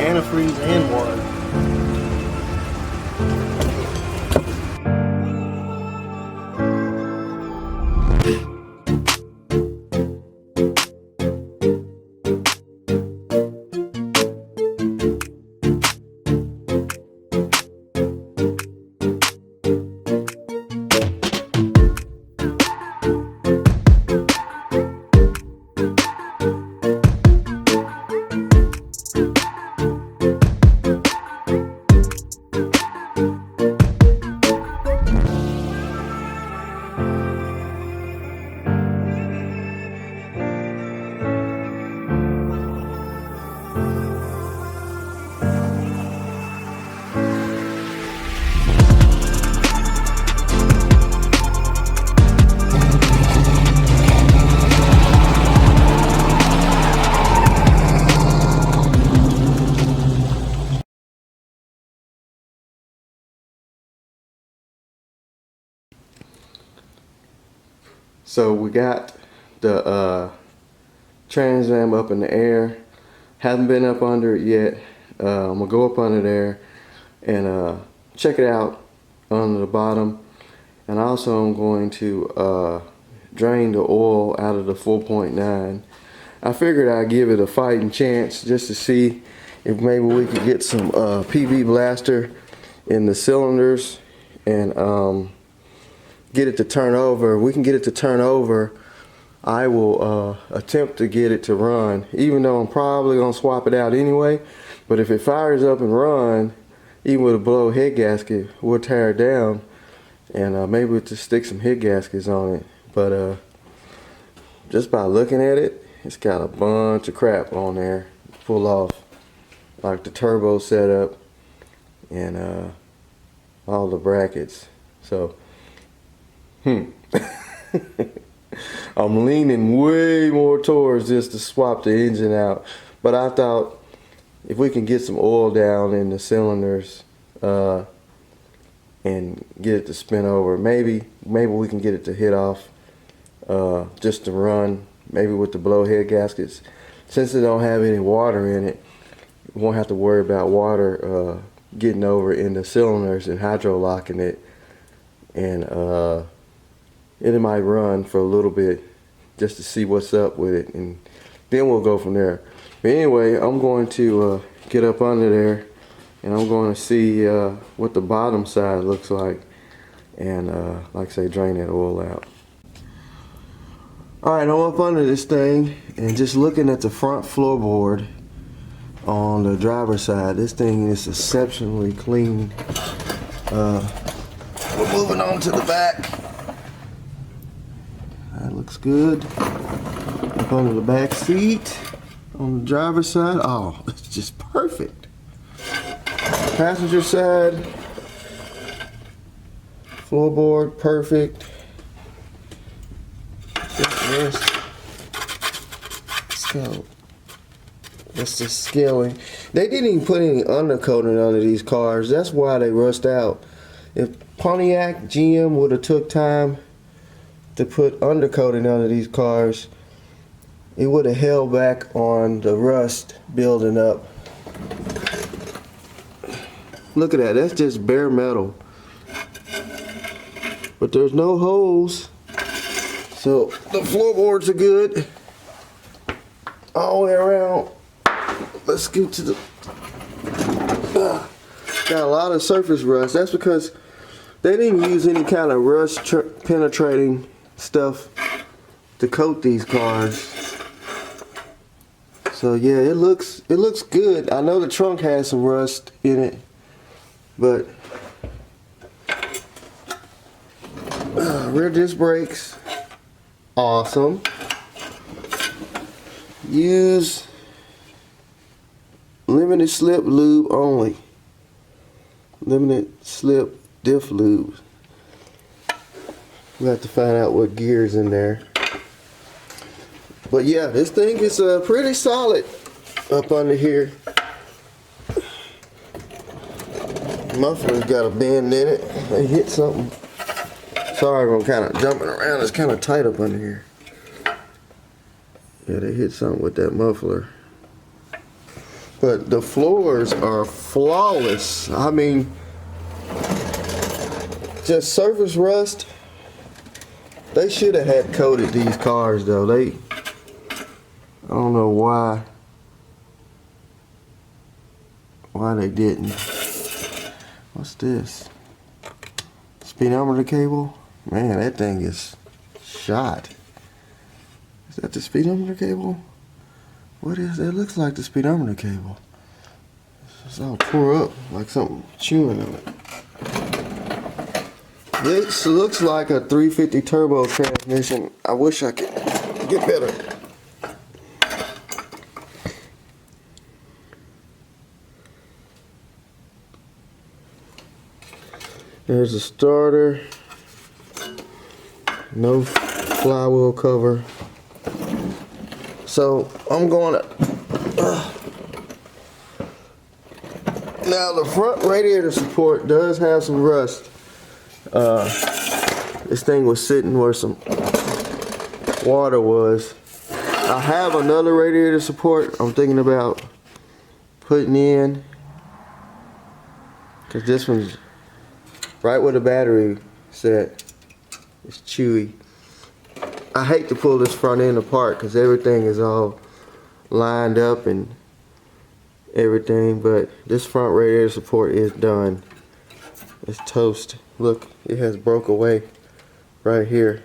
antifreeze and water. So we got the Trans Am up in the air. Haven't been up under it yet. I'm gonna go up under there and check it out under the bottom. And also I'm going to drain the oil out of the 4.9. I figured I'd give it a fighting chance just to see if maybe we could get some PV blaster in the cylinders and get it to turn over. If we can get it to turn over, I will attempt to get it to run, even though I'm probably gonna swap it out anyway. But if it fires up and run, even with a blow head gasket, we'll tear it down and maybe we'll just stick some head gaskets on it. But just by looking at it, it's got a bunch of crap on there to pull off, like the turbo setup and all the brackets. So I'm leaning way more towards just to swap the engine out, but I thought if we can get some oil down in the cylinders and get it to spin over, maybe we can get it to hit off just to run, maybe with the blow head gaskets. Since it don't have any water in it, we won't have to worry about water getting over in the cylinders and hydro locking it, and it might run for a little bit just to see what's up with it, and then we'll go from there. But anyway, I'm going to get up under there and I'm going to see what the bottom side looks like, and like I say, drain that oil out. Alright, I'm up under this thing and just looking at the front floorboard on the driver's side. This thing is exceptionally clean. We're moving on to the back. That looks good. Up under the back seat on the driver's side. Oh, it's just perfect. Passenger side, floorboard, perfect. That's the scaling. They didn't even put any undercoating under these cars. That's why they rust out. If Pontiac, GM would have took time to put undercoating under these cars, it would have held back on the rust building up. Look at that, that's just bare metal. But there's no holes, so the floorboards are good all the way around. Let's scoot to the got a lot of surface rust. That's because they didn't use any kind of rust penetrating stuff to coat these cars. So yeah, it looks good. I know the trunk has some rust in it, but rear disc brakes, awesome. Use limited slip lube only. Limited slip diff lube. We'll have to find out what gear's in there. But yeah, this thing is pretty solid up under here. Muffler's got a bend in it. They hit something. Sorry, I'm kind of jumping around. It's kind of tight up under here. Yeah, they hit something with that muffler. But the floors are flawless. I mean, just surface rust. They should have had coated these cars though. I don't know why they didn't. What's this? Speedometer cable? Man, that thing is shot. Is that the speedometer cable? What is that? It looks like the speedometer cable. It's all tore up, like something chewing on it. This looks like a 350 turbo transmission. I wish I could get better. There's a starter. No flywheel cover. So I'm going to now the front radiator support does have some rust. This thing was sitting where some water was. I have another radiator support I'm thinking about putting in, because this one's right where the battery set. It's chewy. I hate to pull this front end apart because everything is all lined up and everything, but this front radiator support is done. It's toast. Look, it has broke away right here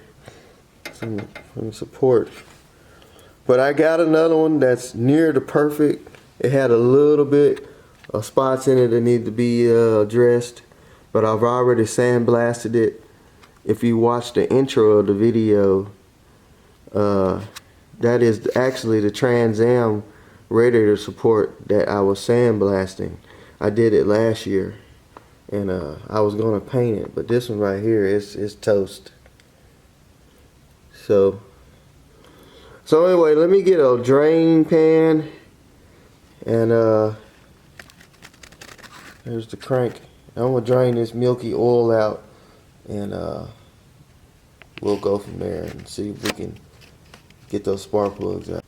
from the support. But I got another one that's near the perfect. It had a little bit of spots in it that need to be addressed, but I've already sandblasted it. If you watch the intro of the video, that is actually the Trans Am radiator support that I was sandblasting. I did it last year, and I was gonna paint it, but this one right here is toast. So anyway, let me get a drain pan, and there's the crank. I'm gonna drain this milky oil out, and we'll go from there and see if we can get those spark plugs out.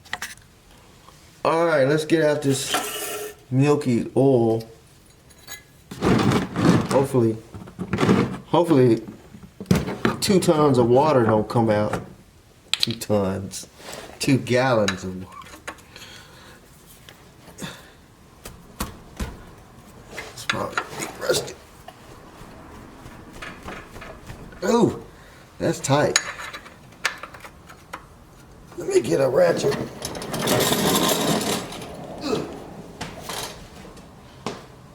Alright, let's get out this milky oil. Hopefully 2 tons of water don't come out. 2 tons. 2 gallons of water. It's probably rusty. Ooh, that's tight. Let me get a ratchet.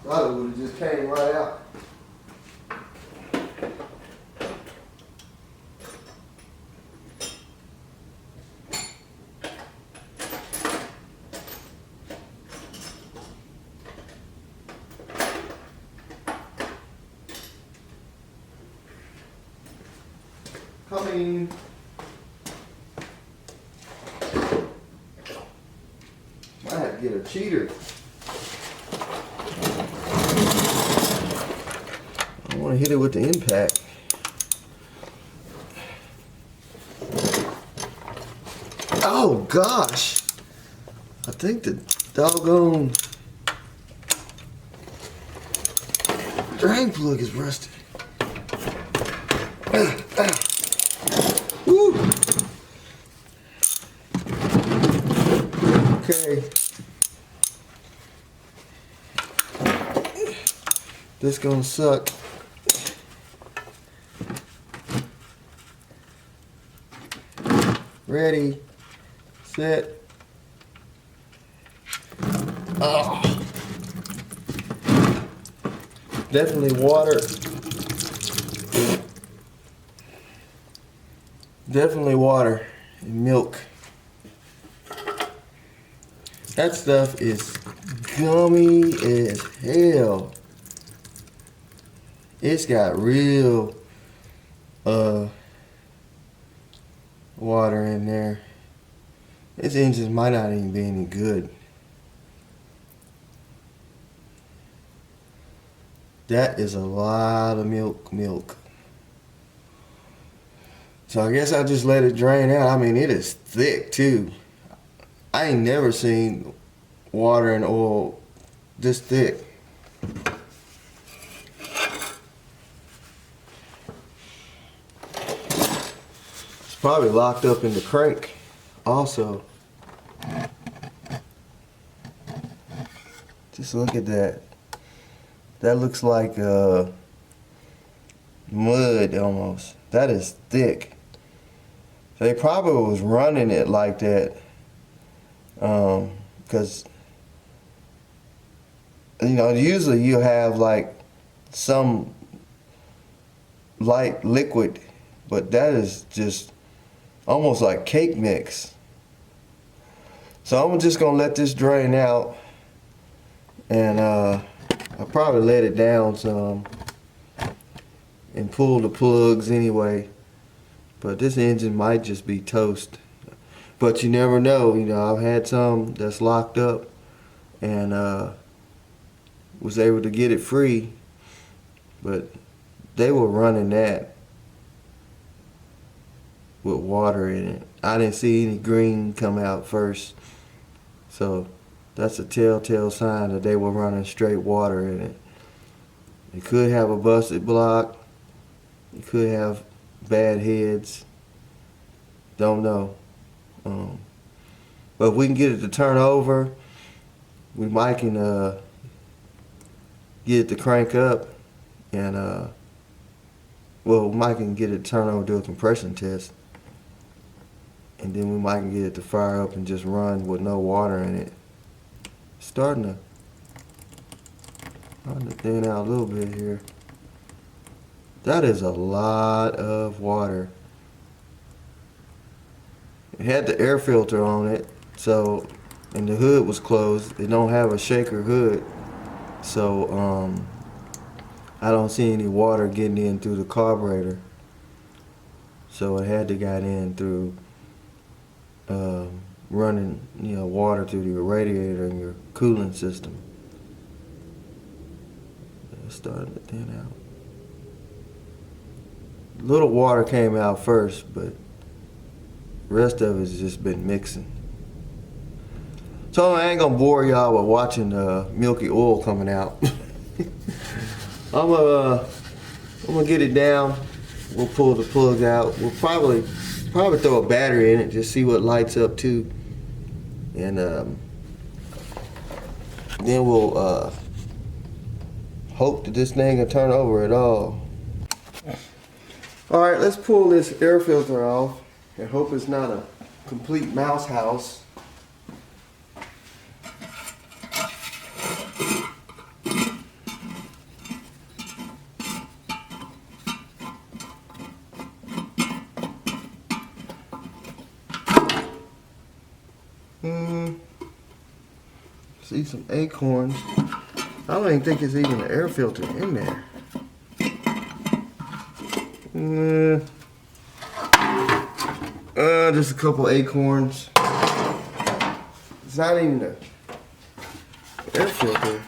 Probably would have just came right out. Coming. Might have to get a cheater. I want to hit it with the impact. Oh gosh! I think the doggone drain plug is rusted. Woo! Okay. This gonna suck. Ready, set. Oh. Definitely water. Definitely water and milk. That stuff is gummy as hell. It's got real water in there. This engine might not even be any good. That is a lot of milk. So I guess I'll just let it drain out. I mean, it is thick too. I ain't never seen water and oil this thick. It's probably locked up in the crank also. Just look at that. That looks like mud almost. That is thick. They probably was running it like that because you know, usually you have like some light liquid, but that is just almost like cake mix. So I'm just gonna let this drain out, and I'll probably let it down some and pull the plugs anyway. But this engine might just be toast. But you never know. You know, I've had some that's locked up and was able to get it free. But they were running that with water in it. I didn't see any green come out first. So that's a telltale sign that they were running straight water in it. It could have a busted block. It could have bad heads. Don't know. But if we can get it to turn over, we might can get it to crank up, and well, we might can get it to turn over, do a compression test, and then we might can get it to fire up and just run with no water in it. Starting to thin out a little bit here. That is a lot of water. It had the air filter on it, so, and the hood was closed. It don't have a shaker hood, so I don't see any water getting in through the carburetor. So it had to get in through running, you know, water through your radiator and your cooling system. It's starting to thin out. A little water came out first, but the rest of it's just been mixing. So I ain't gonna bore y'all with watching the milky oil coming out. I'm gonna get it down. We'll pull the plug out. We'll probably throw a battery in it, just see what lights up too, and then we'll hope that this thing can turn over at all. All right, let's pull this air filter off and hope it's not a complete mouse house. See some acorns. I don't even think it's even an air filter in there. Just a couple acorns. It's not even the air filter.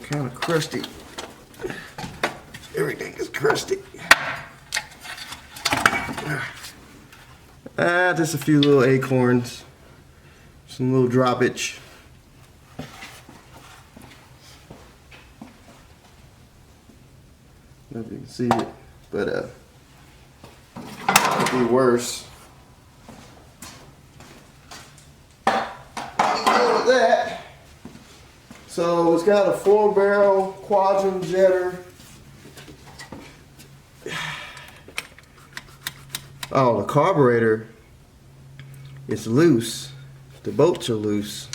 Kind of crusty. Everything is crusty. Just a few little acorns. Some little droppage. I don't know if you can see it, but could be worse. With that, so it's got a 4-barrel quadrant jetter. Oh, the carburetor is loose. The bolts are loose.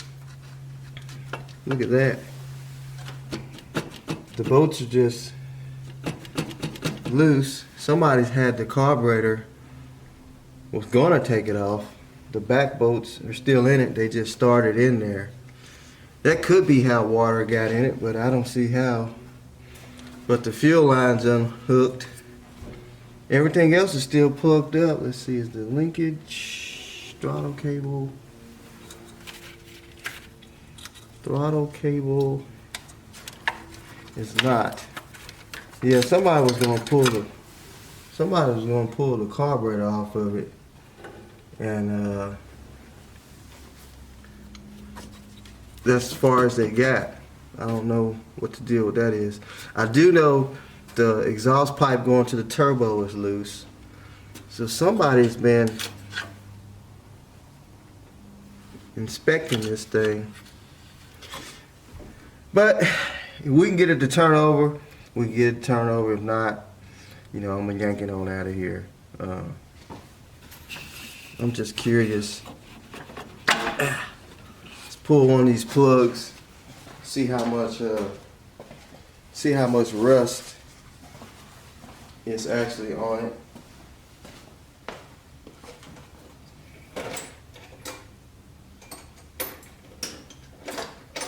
Look at that. The bolts are just loose. Somebody's had the carburetor, was gonna take it off. The back bolts are still in it. They just started in there. That could be how water got in it, but I don't see how. But the fuel line's unhooked. Everything else is still plugged up. Let's see, is the linkage, throttle cable is not. Yeah, somebody was gonna pull the carburetor off of it, and that's as far as they got. I don't know what the deal with that is. I do know the exhaust pipe going to the turbo is loose. So somebody's been inspecting this thing. But if we can get it to turn over, we can get it to turn over. If not, you know, I'm gonna yank it on out of here. I'm just curious. Let's pull one of these plugs, see how much rust is actually on it.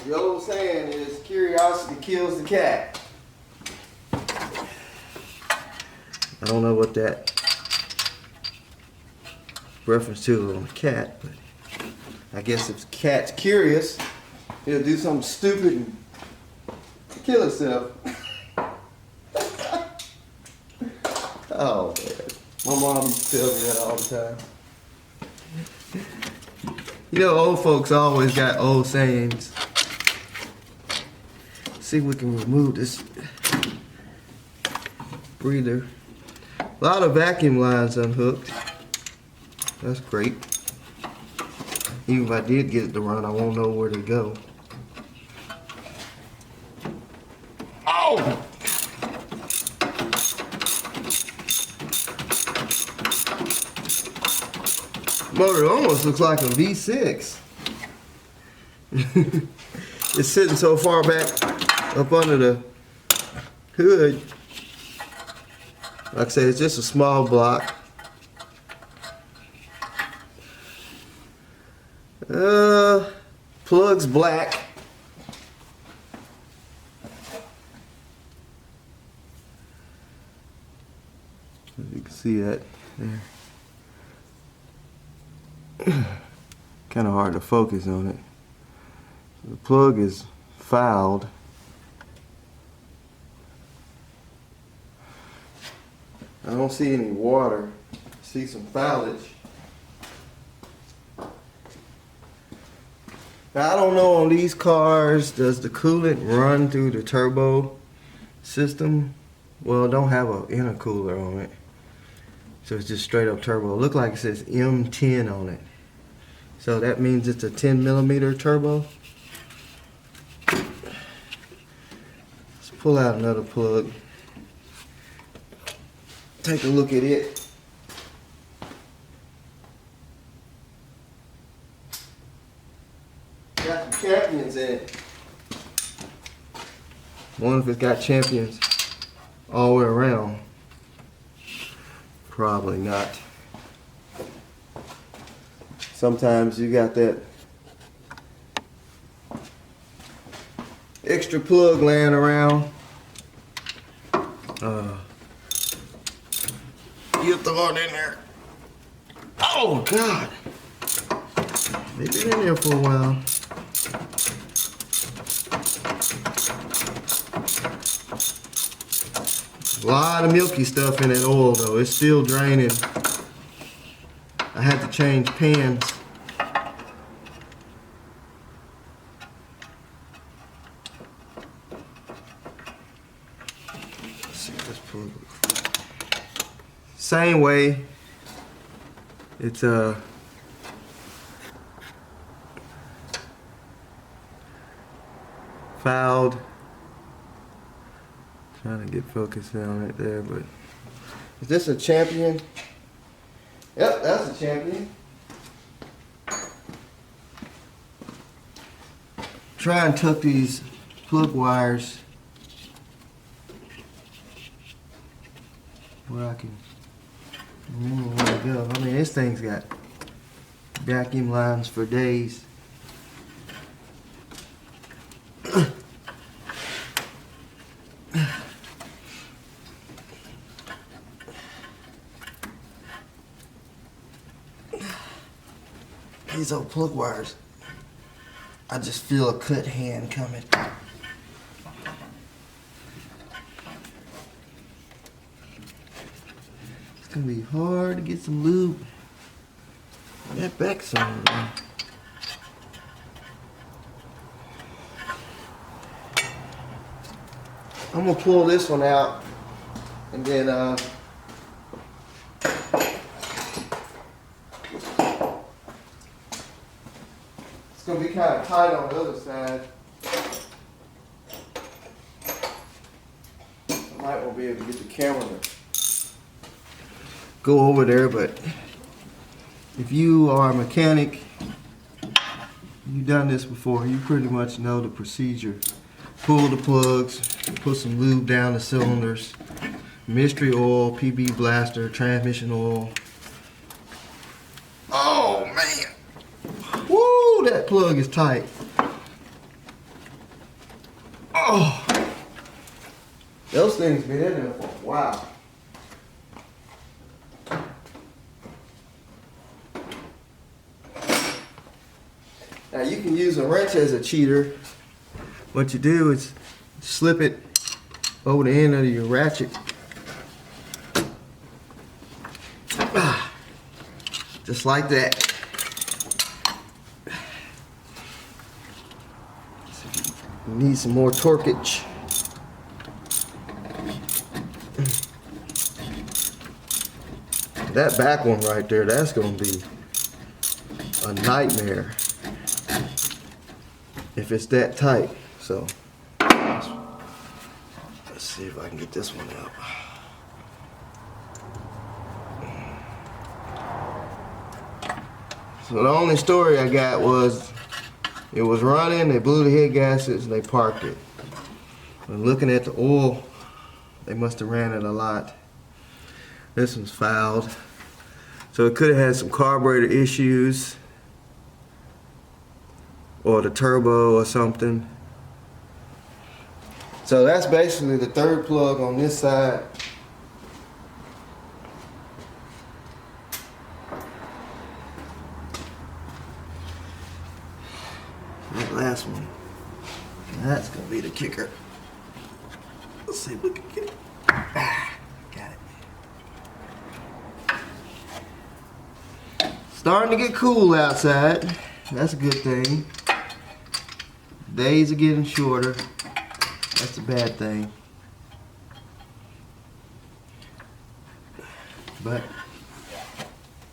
The old saying is curiosity kills the cat. I don't know what that reference to on a cat, but I guess if the cat's curious, he'll do something stupid and kill himself. Oh man, my mom used to tell me that all the time. You know, old folks always got old sayings. See if we can remove this breather. A lot of vacuum lines unhooked. That's great. Even if I did get it to run, I won't know where to go. Oh! Motor almost looks like a V6. It's sitting so far back up under the hood. Like I said, it's just a small block. Plug's black. You can see that there. Kind of hard to focus on it. The plug is fouled. I don't see any water. I see some foulage. Now, I don't know on these cars, does the coolant run through the turbo system? Well, it don't have an intercooler on it. So it's just straight up turbo. It looks like it says M10 on it. So that means it's a 10mm turbo. Let's pull out another plug. Take a look at it. Got some champions in it. Wonder if it's got champions all the way around. Probably not. Sometimes you got that extra plug laying around. You throw it in there. Oh God! They've been in there for a while. A lot of milky stuff in that oil though. It's still draining. I had to change pans. Let's see this plug. Same way. It's fouled. Trying to get focused on it there, but is this a champion? Yep, that's a champion. Try and tuck these plug wires where I can remember where to go. I mean, this thing's got vacuum lines for days. These old plug wires, I just feel a cut hand coming. It's gonna be hard to get some lube on that back somewhere. I'm gonna pull this one out, and then it's gonna be kind of tight on the other side. I might won't be able to get the camera to go over there, but if you are a mechanic, you've done this before, you pretty much know the procedure. Pull the plugs, put some lube down the cylinders, mystery oil, PB blaster, transmission oil. Oh man! Woo, that plug is tight. Oh! Those things been in there for a while. Now you can use a wrench as a cheater. What you do is slip it over the end of your ratchet. Just like that. You need some more torquage. That back one right there, that's gonna be a nightmare if it's that tight. So let's see if I can get this one out. So the only story I got was it was running, they blew the head gaskets, and they parked it. When looking at the oil, they must have ran it a lot. This one's fouled. So it could have had some carburetor issues or the turbo or something. So that's basically the third plug on this side. That last one, that's gonna be the kicker. Let's see if we can get it. Ah, got it. Starting to get cool outside. That's a good thing. Days are getting shorter. That's a bad thing. But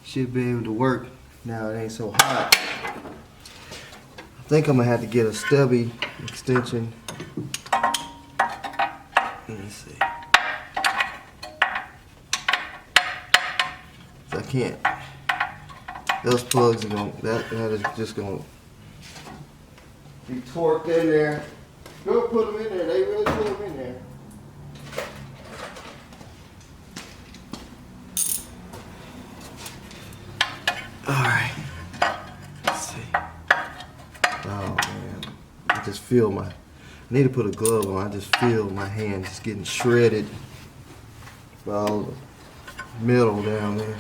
should be able to work now it ain't so hot. I think I'm gonna have to get a stubby extension. Let me see. I can't. Those plugs are gonna, that is just gonna be torqued in there. Go put them in there. They really put them in there. Alright. Let's see. Oh man. I just feel my, I need to put a glove on. I just feel my hand just getting shredded by all the metal down there.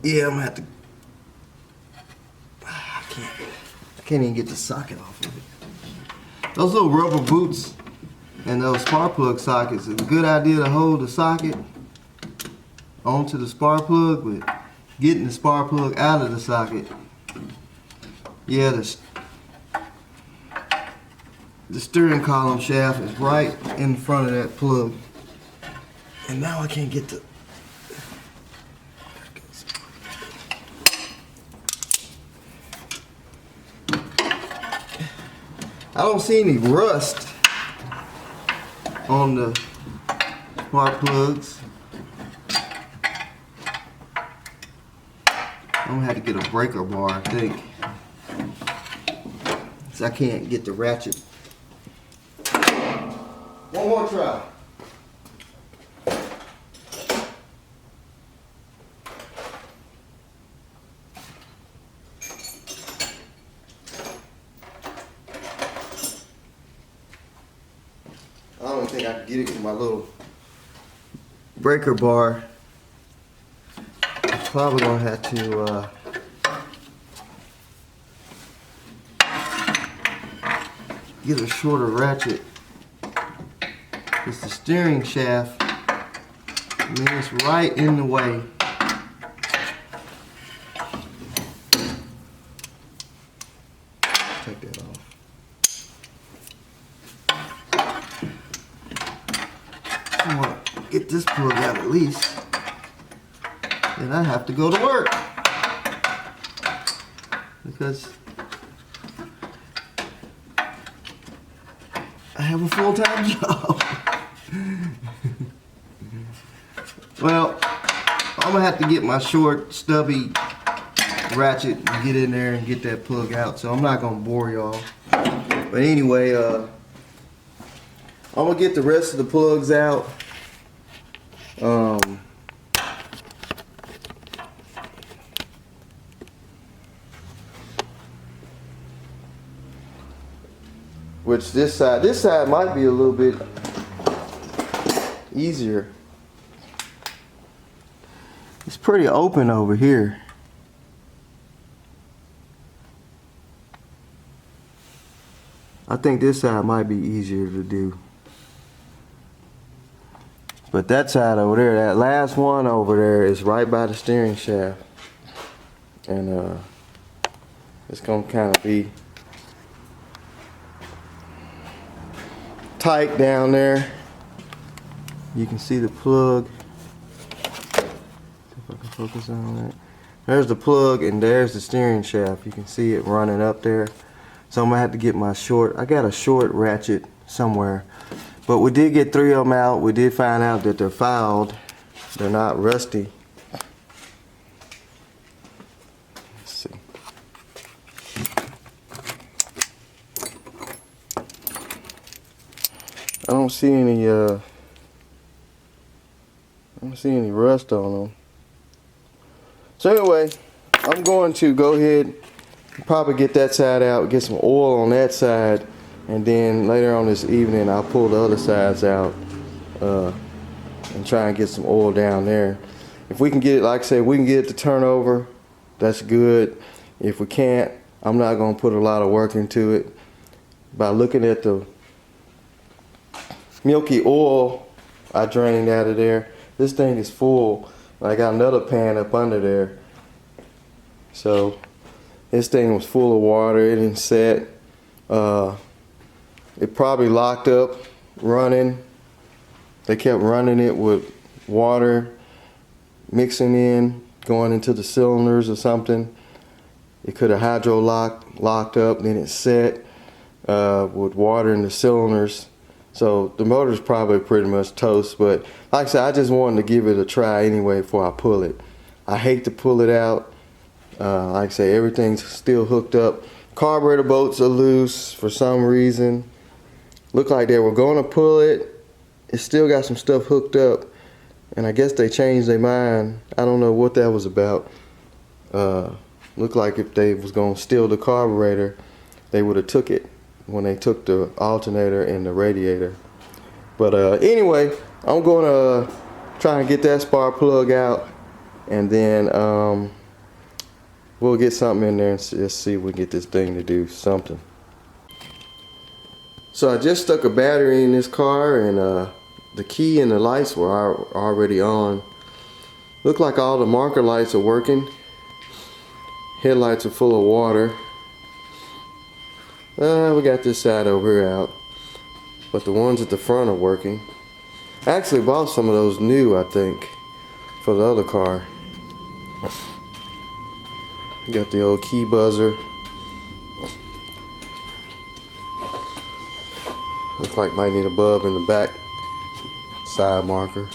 Yeah, I'm gonna have to. I can't even get the socket off of it. Those little rubber boots and those spark plug sockets, it's a good idea to hold the socket onto the spark plug, but getting the spark plug out of the socket, yeah, the steering column shaft is right in front of that plug. And now I can't get the. I don't see any rust on the spark plugs. I'm gonna have to get a breaker bar, I think. So I can't get the ratchet. One more try. I don't think I can get it with my little breaker bar. I'm probably gonna have to get a shorter ratchet. It's the steering shaft. I mean, it's right in the way. get this plug out at least. Then I have to go to work. Because I have a full-time job. Well, I'm gonna have to get my short, stubby ratchet and get in there and get that plug out. So I'm not gonna bore y'all. But anyway, I'm gonna get the rest of the plugs out. Which this side might be a little bit easier. It's pretty open over here. I think this side might be easier to do. But that side over there, that last one over there is right by the steering shaft. And it's gonna kind of be tight down there. You can see the plug. See if I can focus on that. There's the plug and there's the steering shaft. You can see it running up there. So I'm gonna have to get my short. I got a short ratchet somewhere. But we did get 3 of them out. We did find out that they're fouled. They're not rusty. Let's see. I don't see any rust on them. So anyway, I'm going to go ahead and probably get that side out, get some oil on that side, and then later on this evening I'll pull the other sides out and try and get some oil down there. If we can get it, like I said, we can get it to turn over, that's good. If we can't, I'm not going to put a lot of work into it. By looking at the milky oil I drained out of there, this thing is full. I got another pan up under there. So this thing was full of water. It didn't set. It probably locked up running. They kept running it with water mixing in, going into the cylinders or something. It could have locked up, then it set with water in the cylinders. So the motor's probably pretty much toast, but like I said, I just wanted to give it a try anyway before I pull it. I hate to pull it out. Like I say, everything's still hooked up. Carburetor bolts are loose for some reason. Looked like they were going to pull it. It still got some stuff hooked up, and I guess they changed their mind. I don't know what that was about. Looked like if they was going to steal the carburetor, they would have took it when they took the alternator and the radiator. But anyway, I'm going to try and get that spark plug out, and then we'll get something in there and just see if we can get this thing to do something. So I just stuck a battery in this car, and the key and the lights were already on. Look like all the marker lights are working. Headlights are full of water. We got this side over here out, but the ones at the front are working. I actually bought some of those new, I think, for the other car. Got the old key buzzer. Looks like might need a bulb in the back side marker.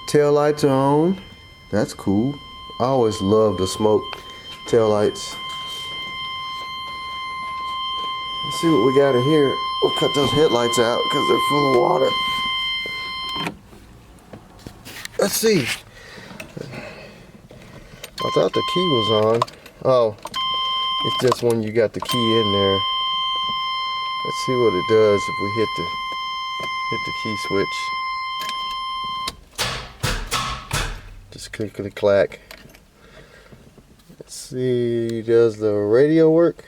Tail lights are on. That's cool. I always love the smoke tail lights. Let's see what we got in here. We'll cut those headlights out because they're full of water. Let's see. I thought the key was on. Oh, it's just when you got the key in there. Let's see what it does if we hit the key switch. Just clickety clack. Let's see, does the radio work?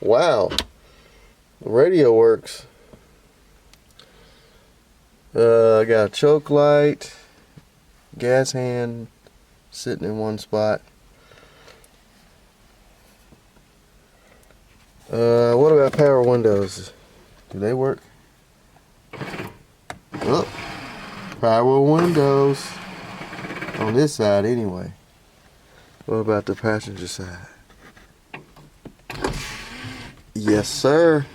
Wow, the radio works. I got a choke light, gas hand sitting in one spot. What about power windows? Do they work? Oh, power windows. On this side anyway. What about the passenger side? Yes, sir.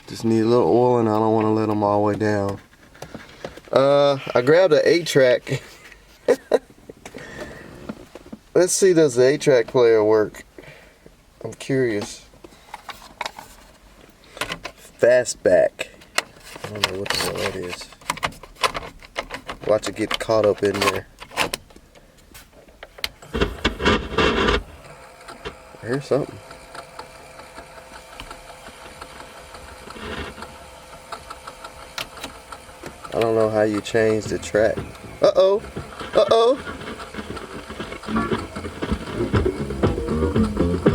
Just need a little oil and I don't want to let them all the way down. I grabbed an 8-track. Let's see, does the 8-track player work? I'm curious. Fastback. I don't know what the hell that is. Watch it get caught up in there. I hear something. I don't know how you change the track. Uh-oh. Uh-oh.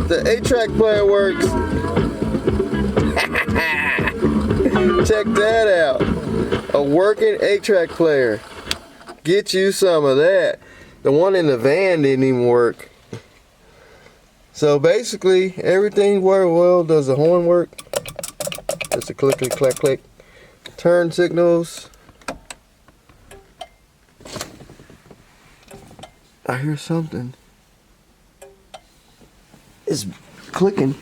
The 8-track player works. Check that out. A working 8-track player. Get you some of that. The one in the van didn't even work. So basically, everything worked well. Does the horn work? Just a click, click, clack, click. Turn signals. I hear something. It's clicking.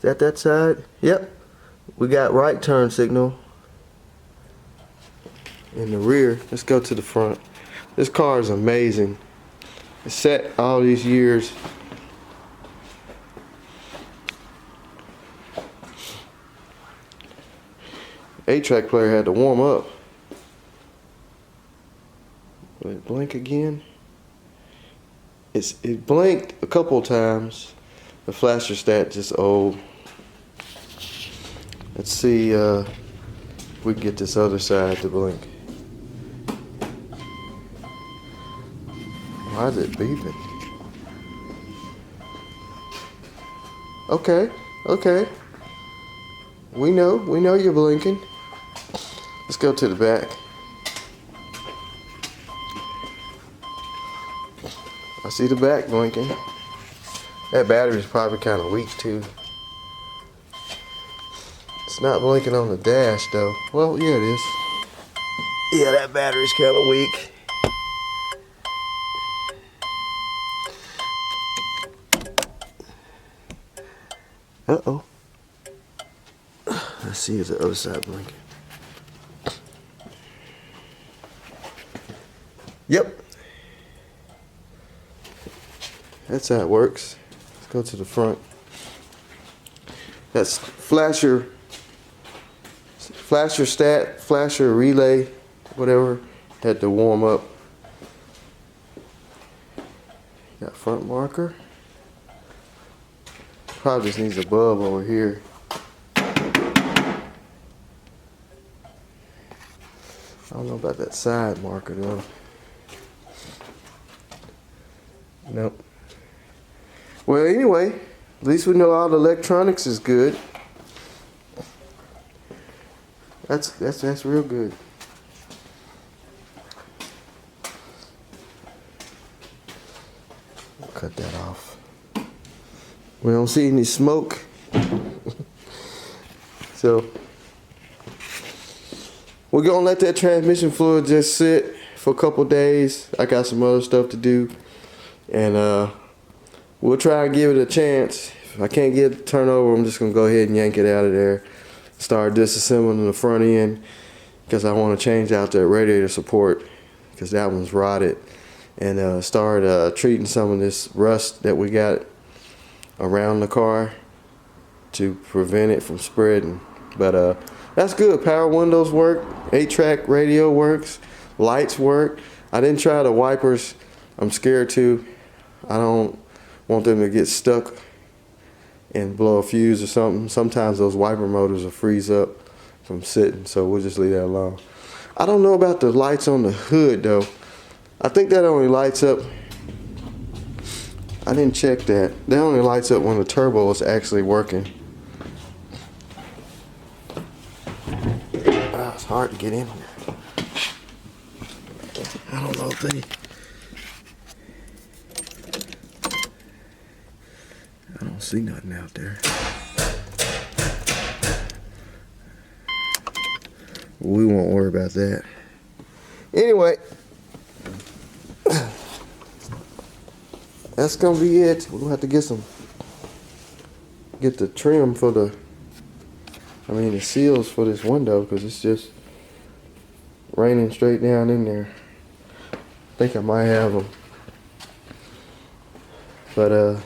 Is that side? Yep. We got right turn signal. In the rear. Let's go to the front. This car is amazing. It's set all these years. 8-track player had to warm up. Will it blink again? It blinked a couple times. The flasher stat just old. Let's see if we can get this other side to blink. Why is it beeping? Okay, okay. We know you're blinking. Let's go to the back. I see the back blinking. That battery's probably kind of weak too. It's not blinking on the dash though. Well, yeah, it is. Yeah, that battery's kind of weak. Uh-oh. Let's see, is the other side blinking? Yep. That's how it works. Let's go to the front. That's flasher stat, flasher relay, whatever. Had to warm up. Got front marker. Probably just needs a bulb over here. I don't know about that side marker though. Nope. Well, anyway, at least we know all the electronics is good. That's real good. We'll cut that off. We don't see any smoke. So we're gonna let that transmission fluid just sit for a couple days. I got some other stuff to do, and we'll try and give it a chance. If I can't get it to turn over, I'm just gonna go ahead and yank it out of there. Start disassembling the front end because I want to change out the radiator support because that one's rotted, and start treating some of this rust that we got around the car to prevent it from spreading. But that's good. Power windows work. 8-track radio works. Lights work. I didn't try the wipers. I'm scared to. I don't want them to get stuck and blow a fuse or something. Sometimes those wiper motors will freeze up from sitting, so we'll just leave that alone. I don't know about the lights on the hood though. I think that only lights up, I didn't check that. That only lights up when the turbo is actually working. It's hard to get in here. I don't know if they, I don't see nothing out there. We won't worry about that. Anyway, that's gonna be it. We'll have to get the trim for the seals for this window, because it's just raining straight down in there. I think I might have them, but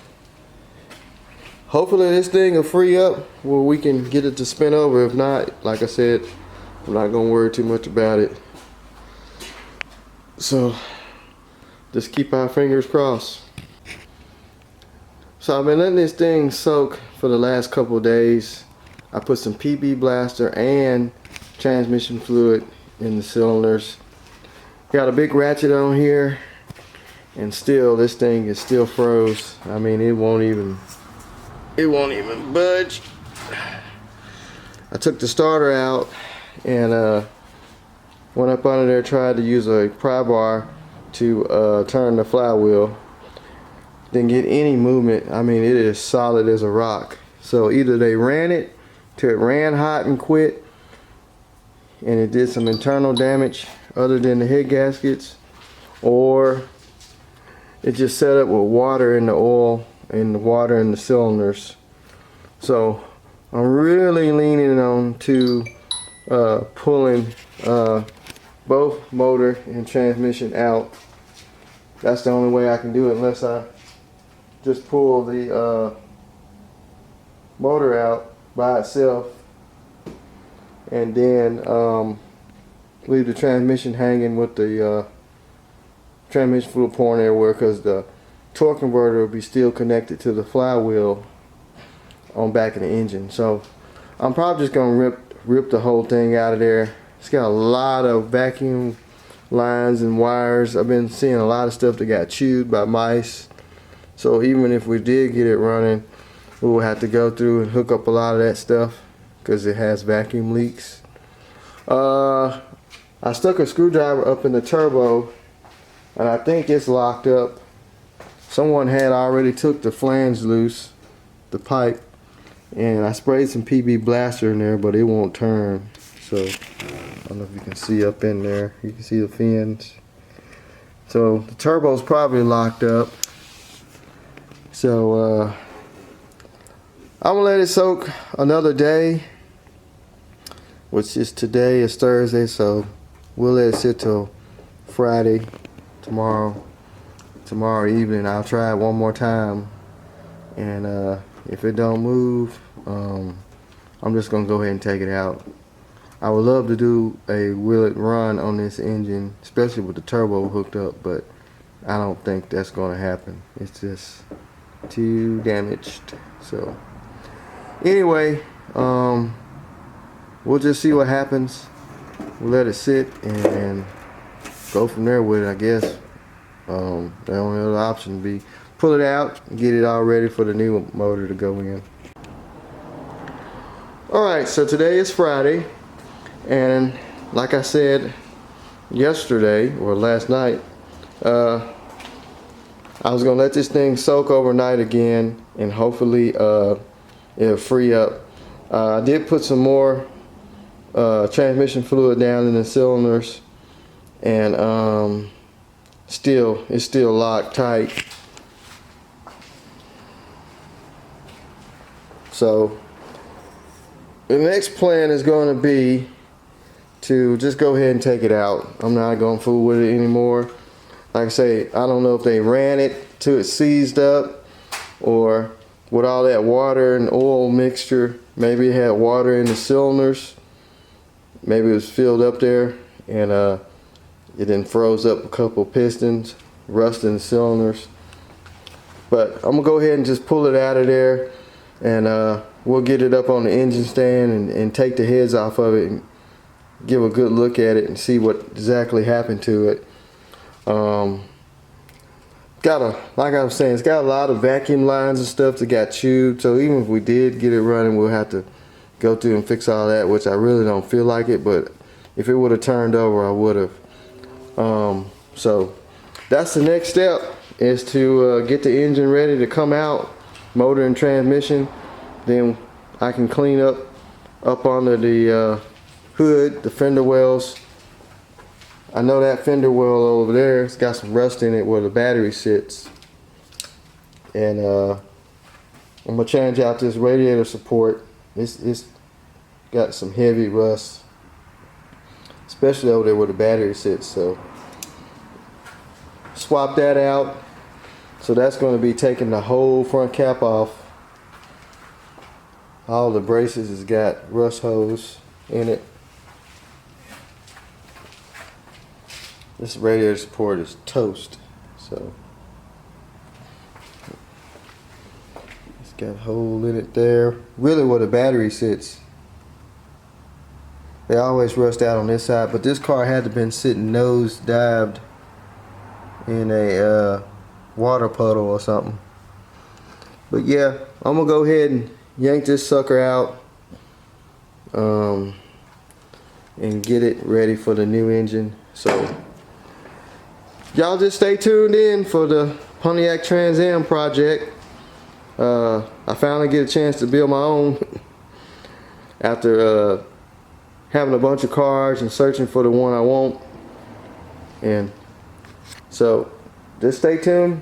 hopefully this thing will free up where we can get it to spin over. If not, like I said, I'm not gonna worry too much about it. So just keep our fingers crossed. So I've been letting this thing soak for the last couple of days. I put some PB blaster and transmission fluid in the cylinders. Got a big ratchet on here, and still this thing is still froze. I mean, it won't even budge. I took the starter out and went up under there, tried to use a pry bar to turn the flywheel. Didn't get any movement. I mean, it is solid as a rock. So either they ran it till it ran hot and quit, and it did some internal damage other than the head gaskets, or it just set up with water in the oil and the water in the cylinders. So I'm really leaning on to pulling both motor and transmission out. That's the only way I can do it, unless I just pull the motor out by itself and then leave the transmission hanging with the transmission fluid pouring everywhere, because the torque converter will be still connected to the flywheel on back of the engine. So I'm probably just gonna rip the whole thing out of there. It's got a lot of vacuum lines and wires. I've been seeing a lot of stuff that got chewed by mice. So even if we did get it running, we will have to go through and hook up a lot of that stuff because it has vacuum leaks. I stuck a screwdriver up in the turbo, and I think it's locked up. Someone had already took the flange loose, the pipe, and I sprayed some PB blaster in there, but it won't turn. So I don't know if you can see up in there. You can see the fins. So the turbo's probably locked up. So I'm gonna let it soak another day, which is today is Thursday, so we'll let it sit till Friday, tomorrow evening. I'll try it one more time, and if it don't move, I'm just gonna go ahead and take it out. I would love to do a will it run on this engine, especially with the turbo hooked up, but I don't think that's gonna happen. It's just too damaged. So anyway, we'll just see what happens. We'll let it sit and go from there with it, I guess. The only other option would be pull it out and get it all ready for the new motor to go in. Alright, so today is Friday, and like I said yesterday or last night, I was gonna let this thing soak overnight again, and hopefully it'll free up. I did put some more transmission fluid down in the cylinders, and it's still locked tight. So the next plan is going to be to just go ahead and take it out. I'm not going to fool with it anymore. Like I say, I don't know if they ran it till it seized up, or with all that water and oil mixture, maybe it had water in the cylinders. Maybe it was filled up there, and it then froze up a couple pistons, rust in the cylinders. But I'm gonna go ahead and just pull it out of there, and we'll get it up on the engine stand and take the heads off of it and give a good look at it and see what exactly happened to it. Like I was saying, it's got a lot of vacuum lines and stuff that got chewed, so even if we did get it running, we'll have to go through and fix all that, which I really don't feel like it, but if it would have turned over, I would have. So that's the next step, is to get the engine ready to come out, motor and transmission. Then I can clean up under the hood, the fender wells. I know that fender well over there, it's got some rust in it where the battery sits. And I'm gonna change out this radiator support. It's got some heavy rust, especially over there where the battery sits. So swap that out. So that's going to be taking the whole front cap off. All the braces has got rust hose in it. This radiator support is toast. So it's got a hole in it there. Really where the battery sits. They always rust out on this side, but this car had to been sitting nose dived in a water puddle or something. But yeah, I'm gonna go ahead and yank this sucker out and get it ready for the new engine. So y'all just stay tuned in for the Pontiac Trans Am project. I finally get a chance to build my own after having a bunch of cars and searching for the one I want. And so just stay tuned,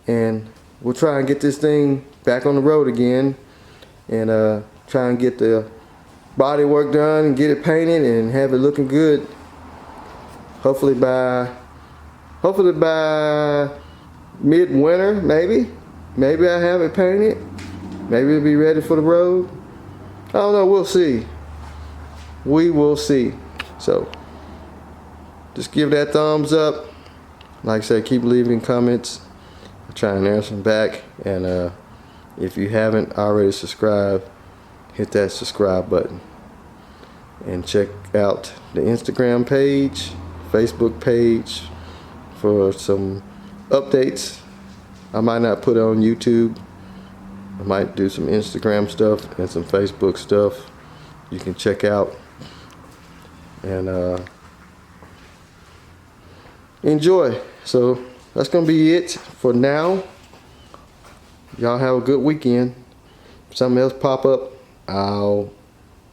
and we'll try and get this thing back on the road again, and try and get the body work done and get it painted and have it looking good. Hopefully by midwinter, maybe I have it painted. Maybe it'll be ready for the road. I don't know, we'll see. We will see. So just give that thumbs up. Like I said, keep leaving comments. I'll try and answer them back. And if you haven't already subscribed, hit that subscribe button. And check out the Instagram page, Facebook page for some updates. I might not put it on YouTube. I might do some Instagram stuff and some Facebook stuff you can check out. And enjoy. So that's gonna be it for now. Y'all have a good weekend. If something else pop up, I'll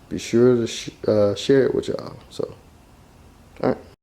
be sure to share it with y'all. So, all right.